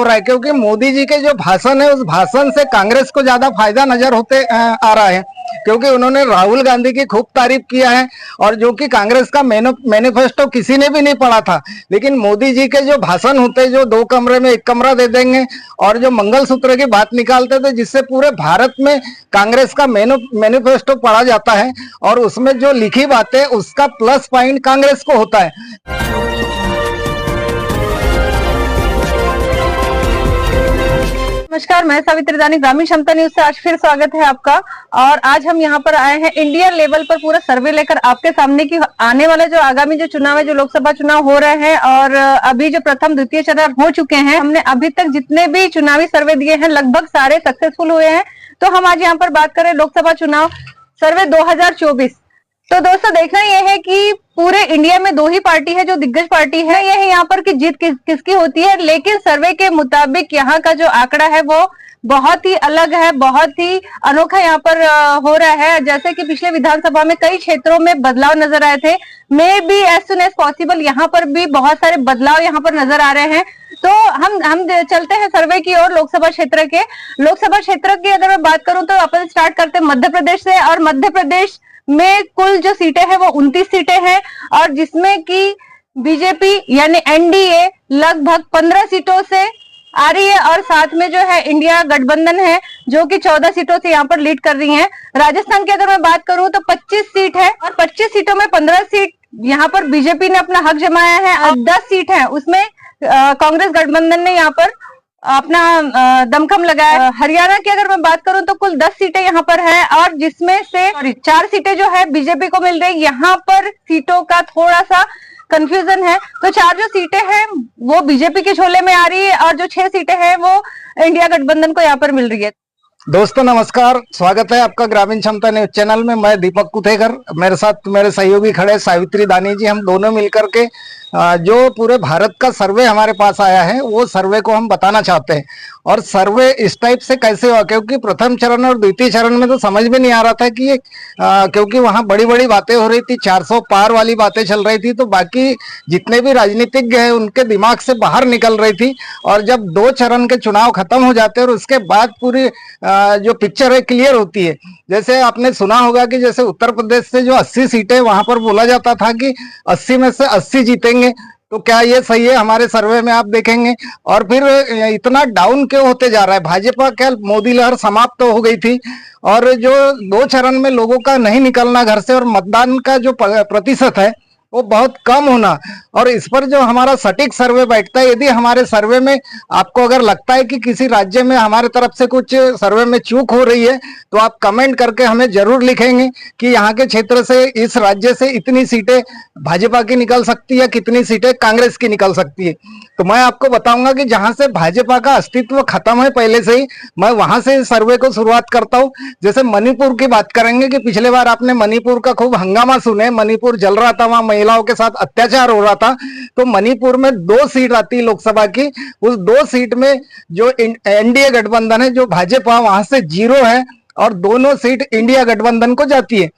हो रहा है, क्योंकि मोदी जी के जो भाषण है उस भाषण से कांग्रेस को ज्यादा फायदा नजर होते आ रहा है, क्योंकि उन्होंने राहुल गांधी की खूब तारीफ किया है और जो कि कांग्रेस का मैनिफेस्टो किसी ने भी नहीं पढ़ा था। लेकिन मोदी जी के जो भाषण होते, जो 2 कमरे में 1 कमरा दे देंगे और जो मंगलसूत्र की बात निकालते थे, जिससे पूरे भारत में कांग्रेस का मैनिफेस्टो पढ़ा जाता है और उसमें जो लिखी बातें उसका प्लस पॉइंट कांग्रेस को होता है। नमस्कार, मैं सावित्री दानी, ग्रामीण क्षमता न्यूज से आज फिर स्वागत है आपका। और आज हम यहाँ पर आए हैं इंडिया लेवल पर पूरा सर्वे लेकर आपके सामने की आने वाला जो आगामी जो चुनाव है, जो लोकसभा चुनाव हो रहे हैं और अभी जो प्रथम द्वितीय चरण हो चुके हैं, हमने अभी तक जितने भी चुनावी सर्वे दिए हैं लगभग सारे सक्सेसफुल हुए हैं। तो हम आज यहाँ पर बात करें लोकसभा चुनाव सर्वे 2024। तो दोस्तों देखना यह है कि पूरे इंडिया में 2 ही पार्टी है जो दिग्गज पार्टी है। यह है यहाँ पर कि जीत किसकी होती है, लेकिन सर्वे के मुताबिक यहाँ का जो आंकड़ा है वो बहुत ही अलग है, बहुत ही अनोखा यहाँ पर हो रहा है। जैसे कि पिछले विधानसभा में कई क्षेत्रों में बदलाव नजर आए थे, maybe as soon as possible यहाँ पर भी बहुत सारे बदलाव यहाँ पर नजर आ रहे हैं। तो हम चलते हैं सर्वे की ओर। लोकसभा क्षेत्र की अगर मैं बात करूं तो अपन स्टार्ट करते हैं मध्य प्रदेश से। और मध्य प्रदेश में कुल जो सीटें हैं वो 29 सीटें हैं और जिसमें कि बीजेपी यानी एनडीए लगभग 15 सीटों से आ रही है और साथ में जो है इंडिया गठबंधन है जो कि 14 सीटों से यहाँ पर लीड कर रही है। राजस्थान की अगर मैं बात करूं तो 25 सीट है और 25 सीटों में 15 सीट यहाँ पर बीजेपी ने अपना हक जमाया है और 10 सीट है उसमें कांग्रेस गठबंधन ने यहाँ पर अपना दमखम लगाया। हरियाणा की अगर मैं बात करूं तो कुल 10 सीटें यहाँ पर है और जिसमें से 4 सीटें जो है बीजेपी को मिल रही है। यहाँ पर सीटों का थोड़ा सा कंफ्यूजन है, तो 4 जो सीटें हैं वो बीजेपी के झोले में आ रही है और जो 6 सीटें हैं वो इंडिया गठबंधन को यहाँ पर मिल रही है। दोस्तों नमस्कार, स्वागत है आपका ग्रामीण क्षमता न्यूज चैनल में। मैं दीपक कुथेकर, मेरे साथ मेरे सहयोगी खड़े सावित्री दानी जी। हम दोनों मिलकर के जो पूरे भारत का सर्वे हमारे पास आया है वो सर्वे को हम बताना चाहते हैं। और सर्वे इस टाइप से कैसे हुआ, क्योंकि प्रथम चरण और द्वितीय चरण में तो समझ में नहीं आ रहा था कि ये क्योंकि वहां बड़ी बड़ी बातें हो रही थी, 400 पार वाली बातें चल रही थी, तो बाकी जितने भी राजनीतिज्ञ हैं उनके दिमाग से बाहर निकल रही थी। और जब 2 चरण के चुनाव खत्म हो जाते हैं और उसके बाद पूरी जो पिक्चर है क्लियर होती है। जैसे आपने सुना होगा कि जैसे उत्तर प्रदेश से जो 80 सीटें वहां पर बोला जाता था कि 80 में से 80 जीतेंगे, तो क्या ये सही है? हमारे सर्वे में आप देखेंगे। और फिर इतना डाउन क्यों होते जा रहा है? भाजपा क्या मोदी लहर समाप्त तो हो गई थी और जो 2 चरण में लोगों का नहीं निकलना घर से और मतदान का जो प्रतिशत है वो बहुत कम होना, और इस पर जो हमारा सटीक सर्वे बैठता है, यदि हमारे सर्वे में आपको अगर लगता है कि किसी राज्य में हमारे तरफ से कुछ सर्वे में चूक हो रही है तो आप कमेंट करके हमें जरूर लिखेंगे कि यहाँ के क्षेत्र से, इस राज्य से इतनी सीटें भाजपा की निकल सकती है, कितनी सीटें कांग्रेस की निकल सकती है। तो मैं आपको बताऊंगा कि जहां से भाजपा का अस्तित्व खत्म है पहले से ही, मैं वहां से सर्वे को शुरुआत करता हूँ। जैसे मणिपुर की बात करेंगे कि पिछले बार आपने मणिपुर का खूब हंगामा सुने, मणिपुर जल रहा था, वहां महिलाओं के साथ अत्याचार हो रहा था। तो मणिपुर में 2 सीट आती है लोकसभा की, उस 2 सीट में जो एनडीए गठबंधन है, जो भाजपा, वहां से 0 है और दोनों सीट इंडिया गठबंधन को जाती है।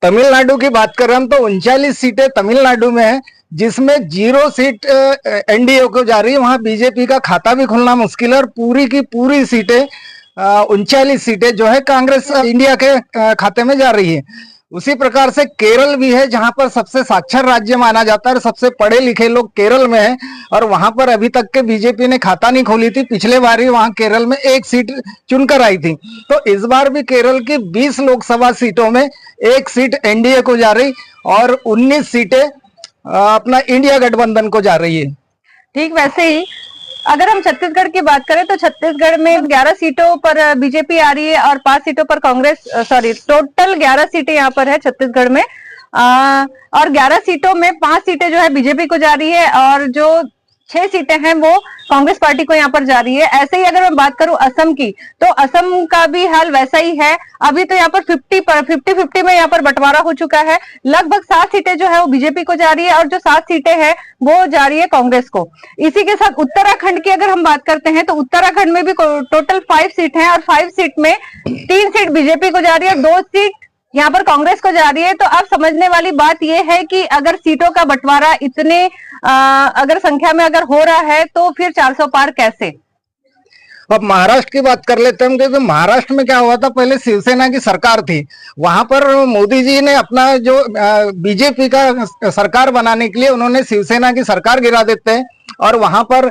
तमिलनाडु की बात करें हम तो 39 सीटें तमिलनाडु में है, जिसमें 0 सीट एनडीए को जा रही है। वहां बीजेपी का खाता भी खुलना मुश्किल है और पूरी की पूरी सीटें 39 सीटें जो है कांग्रेस इंडिया के खाते में जा रही है। उसी प्रकार से केरल भी है, जहां पर सबसे साक्षर राज्य माना जाता है और सबसे पढ़े लिखे लोग केरल में हैं और वहां पर अभी तक के बीजेपी ने खाता नहीं खोली थी। पिछले बार ही वहां केरल में 1 सीट चुनकर आई थी। तो इस बार भी केरल की 20 लोकसभा सीटों में 1 सीट एनडीए को जा रही और 19 सीटें अपना इंडिया गठबंधन को जा रही है। ठीक वैसे ही अगर हम छत्तीसगढ़ की बात करें तो छत्तीसगढ़ में 11 सीटों पर बीजेपी आ रही है और 5 सीटों पर कांग्रेस, टोटल 11 सीटें यहाँ पर है छत्तीसगढ़ में। और 11 सीटों में 5 सीटें जो है बीजेपी को जा रही है और जो 6 सीटें हैं वो कांग्रेस पार्टी को यहाँ पर जा रही है। ऐसे ही अगर मैं बात करूं असम की, तो असम का भी हाल वैसा ही है। अभी तो यहाँ पर 50-50 में यहाँ पर बंटवारा हो चुका है। लगभग 7 सीटें जो है वो बीजेपी को जा रही है और जो 7 सीटें हैं वो जा रही है कांग्रेस को। इसी के साथ उत्तराखंड की अगर हम बात करते हैं तो उत्तराखंड में भी टोटल 5 सीट है और 5 सीट में 3 सीट बीजेपी को जा रही है और 2 सीट यहाँ पर कांग्रेस को जा रही है। तो अब समझने वाली बात यह है कि अगर सीटों का बंटवारा इतने अगर संख्या में अगर हो रहा है तो फिर 400 पार कैसे? अब महाराष्ट्र की बात कर लेते हैं हम, क्योंकि महाराष्ट्र में क्या हुआ था, पहले शिवसेना की सरकार थी, वहां पर मोदी जी ने अपना जो बीजेपी का सरकार बनाने के लिए उन्होंने शिवसेना की सरकार गिरा देते हैं, और वहां पर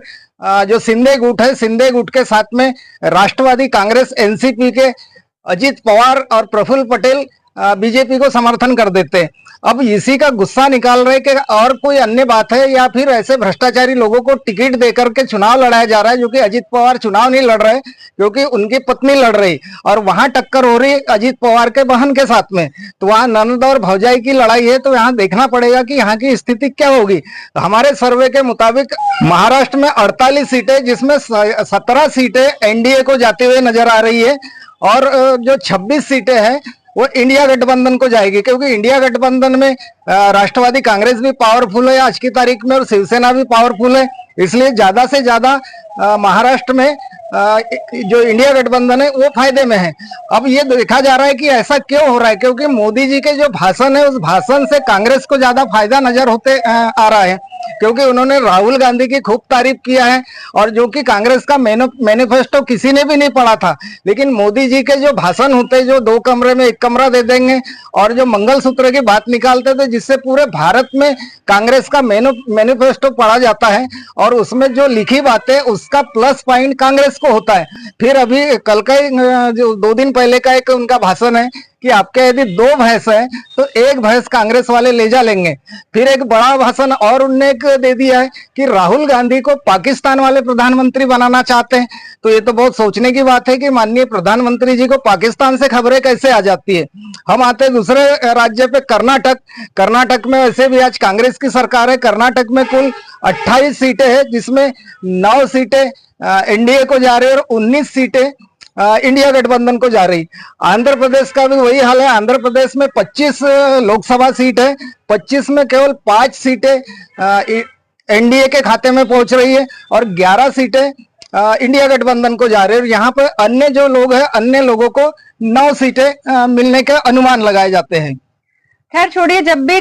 जो शिंदे गुट है, शिंदे गुट के साथ में राष्ट्रवादी कांग्रेस एनसीपी के अजित पवार और प्रफुल्ल पटेल बीजेपी को समर्थन कर देते हैं। अब इसी का गुस्सा निकाल रहे कि और कोई अन्य बात है, या फिर ऐसे भ्रष्टाचारी लोगों को टिकट देकर के चुनाव लड़ाया जा रहा है, जो कि अजित पवार चुनाव नहीं लड़ रहे क्योंकि उनकी पत्नी लड़ रही, और वहां टक्कर हो रही अजित पवार के बहन के साथ में, तो वहां ननद और भौजाई की लड़ाई है। तो यहाँ देखना पड़ेगा कि यहाँ की स्थिति क्या होगी। तो हमारे सर्वे के मुताबिक महाराष्ट्र में 48 सीटें, जिसमें 17 सीटें एनडीए को जाते हुए नजर आ रही है, और जो 26 सीटें हैं वो इंडिया गठबंधन को जाएगी, क्योंकि इंडिया गठबंधन में राष्ट्रवादी कांग्रेस भी पावरफुल है आज की तारीख में, और शिवसेना भी पावरफुल है। इसलिए ज्यादा से ज्यादा महाराष्ट्र में जो इंडिया गठबंधन है वो फायदे में है। अब ये देखा जा रहा है कि ऐसा क्यों हो रहा है, क्योंकि मोदी जी के जो भाषण है उस भाषण से कांग्रेस को ज्यादा फायदा नजर होते आ रहा है, क्योंकि उन्होंने राहुल गांधी की खूब तारीफ किया है, और जो कि कांग्रेस का मैनिफेस्टो किसी ने भी नहीं पढ़ा था, लेकिन मोदी जी के जो भाषण होते, जो 2 कमरे में 1 कमरा दे देंगे, और जो मंगलसूत्र की बात निकालते थे, जिससे पूरे भारत में कांग्रेस का मैनिफेस्टो पढ़ा जाता है, और उसमें जो लिखी बातें उसका प्लस पॉइंट कांग्रेस को होता है। फिर अभी कल का जो 2 दिन पहले का एक उनका भाषण है कि आपके यदि 2 भैंस है तो 1 भैंस कांग्रेस वाले ले जा लेंगे। फिर एक बड़ा भाषण और उनने एक दे दिया है कि राहुल गांधी को पाकिस्तान वाले प्रधानमंत्री बनाना चाहते हैं। तो ये तो बहुत सोचने की बात है कि माननीय प्रधानमंत्री जी को पाकिस्तान से खबरें कैसे आ जाती है। हम आते दूसरे राज्य पे, कर्नाटक में वैसे भी आज कांग्रेस की सरकार है। कर्नाटक में कुल 28 सीटें हैं, जिसमें 9 सीटें एनडीए को जा रही है और 19 सीटें इंडिया गठबंधन को जा रही। आंध्र प्रदेश का भी वही हाल है। आंध्र प्रदेश में 25 लोकसभा सीट है, 25 में केवल 5 सीटें एनडीए के खाते में पहुंच रही है, और 11 सीटें इंडिया गठबंधन को जा रही है। और यहाँ पर अन्य जो लोग हैं, अन्य लोगों को 9 सीटें मिलने के अनुमान लगाए जाते हैं। खैर छोड़िए, जब भी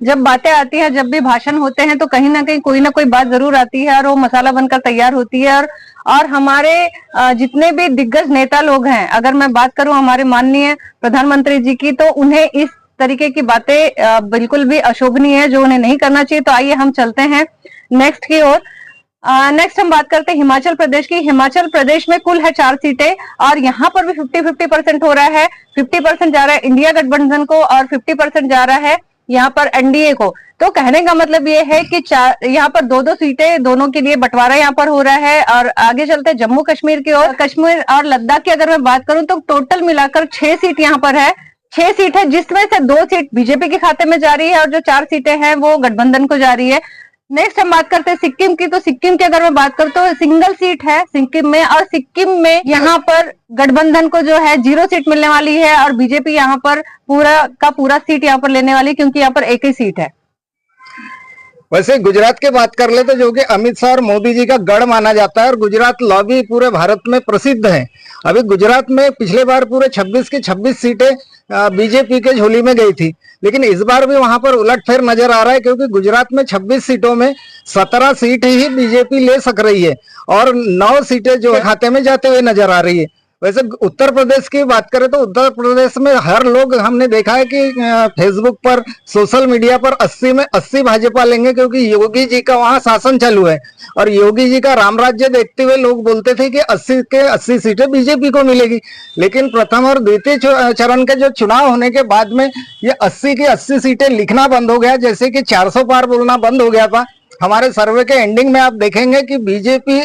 जब बातें आती है, जब भी भाषण होते हैं, तो कहीं ना कहीं कोई ना कोई बात जरूर आती है, और वो मसाला बनकर तैयार होती है। और हमारे जितने भी दिग्गज नेता लोग हैं, अगर मैं बात करूं हमारे माननीय प्रधानमंत्री जी की, तो उन्हें इस तरीके की बातें बिल्कुल भी अशोभनीय है, जो उन्हें नहीं करना चाहिए। तो आइए हम चलते हैं नेक्स्ट की ओर। नेक्स्ट हम बात करते हैं हिमाचल प्रदेश की। हिमाचल प्रदेश में कुल है 4 सीटें, और यहाँ पर भी 50-50% हो रहा है। 50% जा रहा है इंडिया गठबंधन को, और 50% जा रहा है यहाँ पर एनडीए को। तो कहने का मतलब ये है कि यहाँ पर 2-2 सीटें दोनों के लिए बंटवारा यहाँ पर हो रहा है। और आगे चलते हैं जम्मू कश्मीर की ओर। कश्मीर और लद्दाख की अगर मैं बात करूं तो टोटल मिलाकर 6 सीट यहाँ पर है। 6 सीट है, जिसमें से 2 सीट बीजेपी के खाते में जा रही है, और जो 4 सीटें हैं वो गठबंधन को जा रही है। नेक्स्ट हम बात करते हैं सिक्किम की। तो सिक्किम की अगर मैं बात करूं तो सिंगल सीट है सिक्किम में, और सिक्किम में यहाँ पर गठबंधन को जो है 0 सीट मिलने वाली है, और बीजेपी यहाँ पर पूरा सीट यहाँ पर लेने वाली, क्योंकि यहाँ पर 1 ही सीट है। वैसे गुजरात की बात कर ले तो जो कि अमित शाह और मोदी जी का गढ़ माना जाता है, और गुजरात लॉबी पूरे भारत में प्रसिद्ध है। अभी गुजरात में पिछले बार पूरे 26 की 26 सीटें बीजेपी के झोली में गई थी, लेकिन इस बार भी वहां पर उलटफेर नजर आ रहा है, क्योंकि गुजरात में 26 सीटों में 17 सीट ही बीजेपी ले सक रही है, और 9 सीटें जो खाते में जाते हुए नजर आ रही है। वैसे उत्तर प्रदेश की बात करें तो उत्तर प्रदेश में हर लोग हमने देखा है कि फेसबुक पर, सोशल मीडिया पर 80 में 80 भाजपा लेंगे, क्योंकि योगी जी का वहां शासन चालू है, और योगी जी का राम राज्य देखते हुए लोग बोलते थे कि 80 के 80 सीटें बीजेपी को मिलेगी। लेकिन प्रथम और द्वितीय चरण के जो चुनाव होने के बाद में ये 80 की 80 सीटें लिखना बंद हो गया, जैसे कि 400 पार बोलना बंद हो गया था। हमारे सर्वे के एंडिंग में आप देखेंगे कि बीजेपी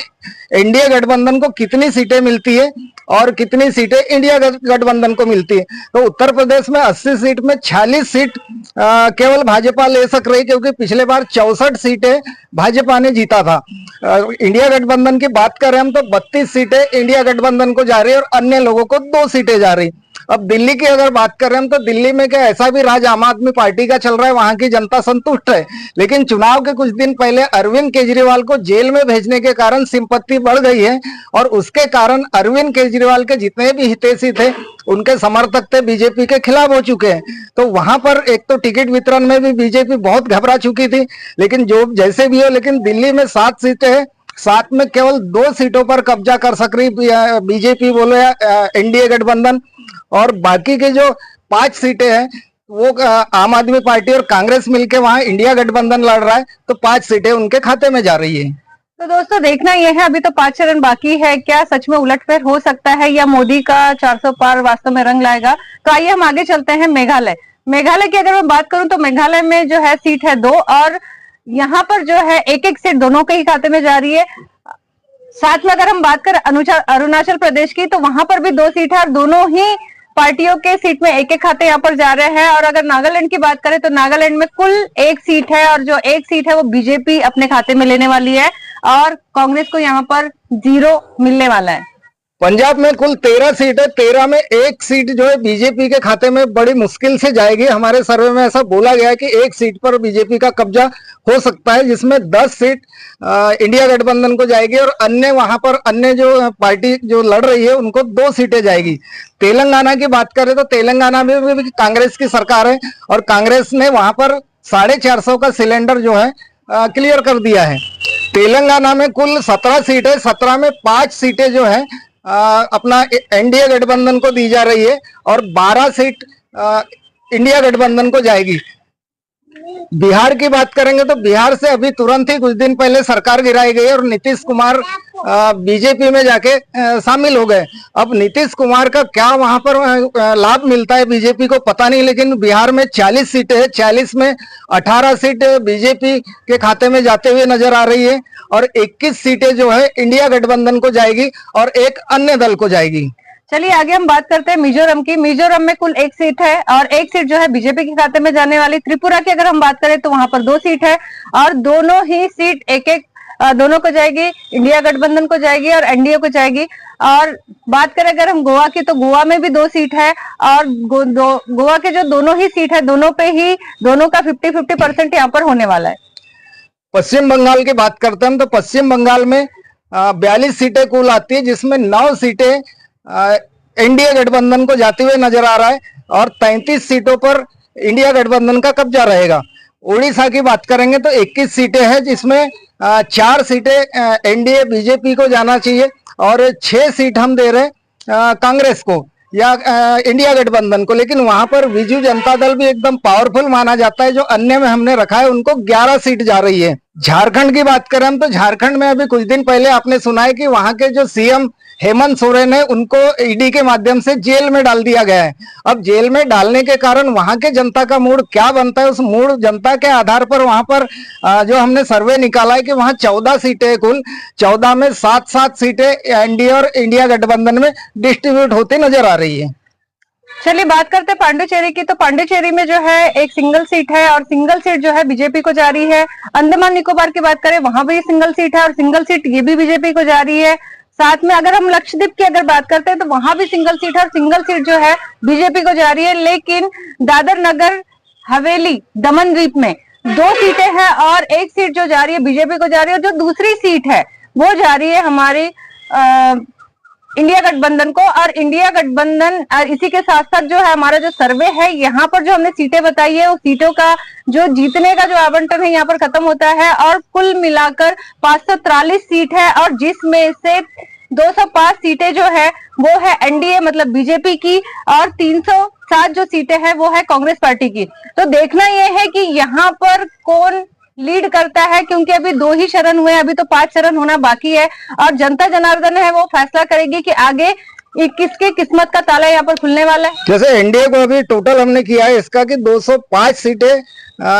एनडीए गठबंधन को कितनी सीटें मिलती है और कितनी सीटें इंडिया गठबंधन को मिलती है। तो उत्तर प्रदेश में 80 सीट में 46 सीट केवल भाजपा ले सक रही, क्योंकि पिछले बार 64 सीटें भाजपा ने जीता था। इंडिया गठबंधन की बात करें हम तो 32 सीटें इंडिया गठबंधन को जा रही है, और अन्य लोगों को 2 सीटें जा रही। अब दिल्ली की अगर बात करें हम तो दिल्ली में क्या ऐसा भी राज आम आदमी पार्टी का चल रहा है, वहां की जनता संतुष्ट है। लेकिन चुनाव के कुछ दिन पहले अरविंद केजरीवाल को जेल में भेजने के कारण सिंपत्ति बढ़ गई है, और उसके कारण अरविंद केजरीवाल के जितने भी हितैषी थे, उनके समर्थक थे, बीजेपी के खिलाफ हो चुके हैं। तो वहां पर एक तो टिकट वितरण में भी बीजेपी बहुत घबरा चुकी थी, लेकिन जो जैसे भी हो, लेकिन दिल्ली में 7 सीटें हैं साथ में केवल 2 सीटों पर कब्जा कर सक रही बीजेपी बोलो या एनडीए गठबंधन, और बाकी के जो 5 सीटें हैं वो आम आदमी पार्टी और कांग्रेस मिलके वहां इंडिया गठबंधन लड़ रहा है, तो 5 सीटें उनके खाते में जा रही है। तो दोस्तों देखना यह है, अभी तो 5 चरण बाकी है, क्या सच में उलटफेर हो सकता है या मोदी का 400 पार वास्तव में रंग लाएगा। तो आइए हम आगे चलते हैं मेघालय। मेघालय की अगर मैं बात करूं तो मेघालय में जो है सीट है 2 और यहाँ पर जो है एक सीट दोनों के ही खाते में जा रही है। साथ में अगर हम बात करें अरुणाचल प्रदेश की, तो वहां पर भी 2 सीट है और दोनों ही पार्टियों के सीट में एक खाते यहाँ पर जा रहे हैं। और अगर नागालैंड की बात करें तो नागालैंड में कुल 1 सीट है और जो 1 सीट है वो बीजेपी अपने खाते में लेने वाली है और कांग्रेस को यहाँ पर 0 मिलने वाला है। पंजाब में कुल 13 सीट है, 13 में 1 सीट जो है बीजेपी के खाते में बड़ी मुश्किल से जाएगी। हमारे सर्वे में ऐसा बोला गया है कि 1 सीट पर बीजेपी का कब्जा हो सकता है, जिसमें 10 सीट इंडिया गठबंधन को जाएगी और अन्य वहां पर अन्य जो पार्टी जो लड़ रही है उनको 2 सीटें जाएगी। तेलंगाना की बात करें तो तेलंगाना में भी कांग्रेस की सरकार है और कांग्रेस ने वहां पर 450 का सिलेंडर जो है क्लियर कर दिया है। तेलंगाना में कुल 17 सीट है, 17 में 5 सीटें जो है अपना एनडीए गठबंधन को दी जा रही है और 12 सीट इंडिया गठबंधन को जाएगी। बिहार की बात करेंगे तो बिहार से अभी तुरंत ही कुछ दिन पहले सरकार गिराई गई और नीतीश कुमार बीजेपी में जाके शामिल हो गए। अब नीतीश कुमार का क्या वहां पर लाभ मिलता है बीजेपी को पता नहीं, लेकिन बिहार में 40 सीटें हैं, 40 में 18 सीट बीजेपी के खाते में जाते हुए नजर आ रही है और 21 सीटें जो है इंडिया गठबंधन को जाएगी और एक अन्य दल को जाएगी। चलिए आगे हम बात करते हैं मिजोरम की। मिजोरम में कुल 1 सीट है और 1 सीट जो है बीजेपी के खाते में जाने वाली। त्रिपुरा की अगर हम बात करें तो वहां पर 2 सीट है और दोनों ही सीट एक दोनों को जाएगी, इंडिया गठबंधन को जाएगी और एनडीए को जाएगी। और बात करें अगर हम गोवा की तो गोवा में भी 2 सीट है और गोवा के जो दोनों ही सीट है दोनों पे ही दोनों का 50-50% यहाँ पर होने वाला है। पश्चिम बंगाल की बात करते हैं तो पश्चिम बंगाल में 42 सीटें कुल आती है, जिसमें 9 सीटें एनडीए गठबंधन को जाते हुए नजर आ रहा है और 33 सीटों पर इंडिया गठबंधन का कब्जा रहेगा। उड़ीसा की बात करेंगे तो 21 सीटें हैं, जिसमें 4 सीटें एनडीए बीजेपी को जाना चाहिए और 6 सीट हम दे रहे कांग्रेस को या इंडिया गठबंधन को। लेकिन वहां पर बीजू जनता दल भी एकदम पावरफुल माना जाता है, जो अन्य में हमने रखा है उनको 11 सीट जा रही है। झारखंड की बात करें हम तो झारखंड में अभी कुछ दिन पहले आपने सुना है कि वहां के जो सीएम हेमंत सोरेन है उनको ईडी के माध्यम से जेल में डाल दिया गया है। अब जेल में डालने के कारण वहां के जनता का मूड क्या बनता है, उस मूड जनता के आधार पर वहां पर जो हमने सर्वे निकाला है कि वहां 14 सीटें कुल 14 में 7-7 सीटें एनडीए और इंडिया गठबंधन में डिस्ट्रीब्यूट होती नजर आ रही है। चलिए बात करते हैं पांडुचेरी की। तो पांडुचेरी में जो है एक सिंगल सीट है और सिंगल सीट जो है बीजेपी को जा रही है। अंडमान निकोबार की बात करें वहां भी सिंगल सीट है और सिंगल सीट ये भी बीजेपी को जा रही है। साथ में अगर हम लक्षद्वीप की अगर बात करते हैं तो वहां भी सिंगल सीट है और सिंगल सीट जो है बीजेपी को जा रही है। लेकिन दादर नगर हवेली दमन द्वीप में 2 सीटें हैं और 1 सीट जो जा रही है बीजेपी को जा रही है और जो दूसरी सीट है वो जा रही है हमारी इंडिया गठबंधन को। और इंडिया गठबंधन और इसी के साथ साथ जो है हमारा जो सर्वे है यहाँ पर जो हमने सीटें बताई है, उस सीटों का जो जीतने का जो आवंटन है यहाँ पर खत्म होता है और कुल मिलाकर 543 सीट है और जिसमें से 205 सीटें जो है वो है एनडीए मतलब बीजेपी की और 307 जो सीटें हैं वो है कांग्रेस पार्टी की। तो देखना यह है कि यहाँ पर कौन लीड करता है, क्योंकि अभी 2 ही चरण हुए हैं, अभी तो 5 चरण होना बाकी है और जनता जनार्दन है वो फैसला करेगी कि आगे किसके किस्मत का ताला यहाँ पर खुलने वाला है। जैसे एनडीए को अभी टोटल हमने किया है इसका कि 205 सीटें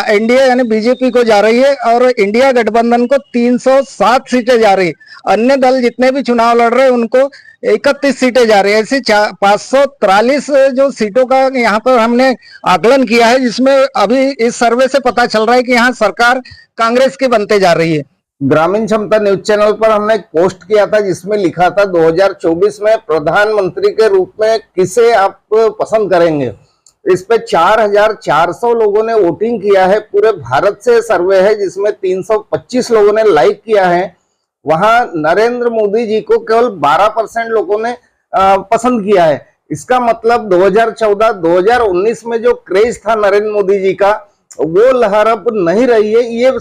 एनडीए यानी बीजेपी को जा रही है और इंडिया गठबंधन को 307 सीटें जा रही है। अन्य दल जितने भी चुनाव लड़ रहे हैं उनको 31 सीटें जा रही है। ऐसे 543 जो सीटों का यहाँ पर हमने आकलन किया है, जिसमें अभी इस सर्वे से पता चल रहा है कि यहाँ सरकार कांग्रेस की बनते जा रही है। ग्रामीण क्षमता न्यूज चैनल पर हमने एक पोस्ट किया था जिसमें लिखा था 2024 में प्रधानमंत्री के रूप में किसे आप पसंद करेंगे। इस पे 4400 लोगों ने वोटिंग किया है। पूरे भारत से सर्वे है जिसमें 325 लोगों ने लाइक किया है। वहां नरेंद्र मोदी जी को केवल 12% लोगों ने पसंद किया है। इसका मतलब 2014-2019 में जो क्रेज था नरेंद्र मोदी जी का वो लहर अब नहीं रही है, ये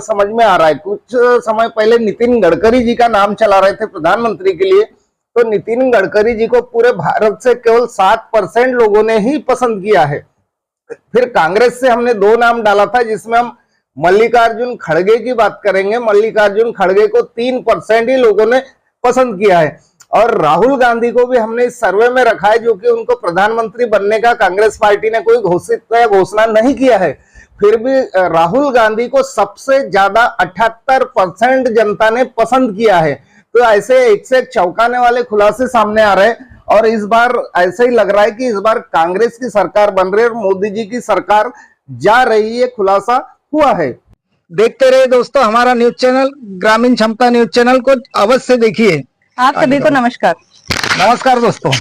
समझ में आ रहा है। कुछ समय पहले नितिन गडकरी जी का नाम चला रहे थे प्रधानमंत्री के लिए, तो नितिन गडकरी जी को पूरे भारत से केवल 7% लोगों ने ही पसंद किया है। फिर कांग्रेस से हमने 2 नाम डाला था, जिसमें हम मल्लिकार्जुन खड़गे की बात करेंगे। मल्लिकार्जुन खड़गे को 3% ही लोगों ने पसंद किया है। और राहुल गांधी को भी हमने इस सर्वे में रखा है, जो कि उनको प्रधानमंत्री बनने का कांग्रेस पार्टी ने कोई घोषणा नहीं किया है। फिर भी राहुल गांधी को सबसे ज्यादा 78% जनता ने पसंद किया है। तो ऐसे एक से एक चौंकाने वाले खुलासे सामने आ रहे हैं। और इस बार ऐसे ही लग रहा है कि इस बार कांग्रेस की सरकार बन रही है और मोदी जी की सरकार जा रही है, खुलासा हुआ है। देखते रहिए दोस्तों हमारा न्यूज चैनल ग्रामीण क्षमता न्यूज चैनल को अवश्य देखिए। आप सभी को नमस्कार। नमस्कार दोस्तों।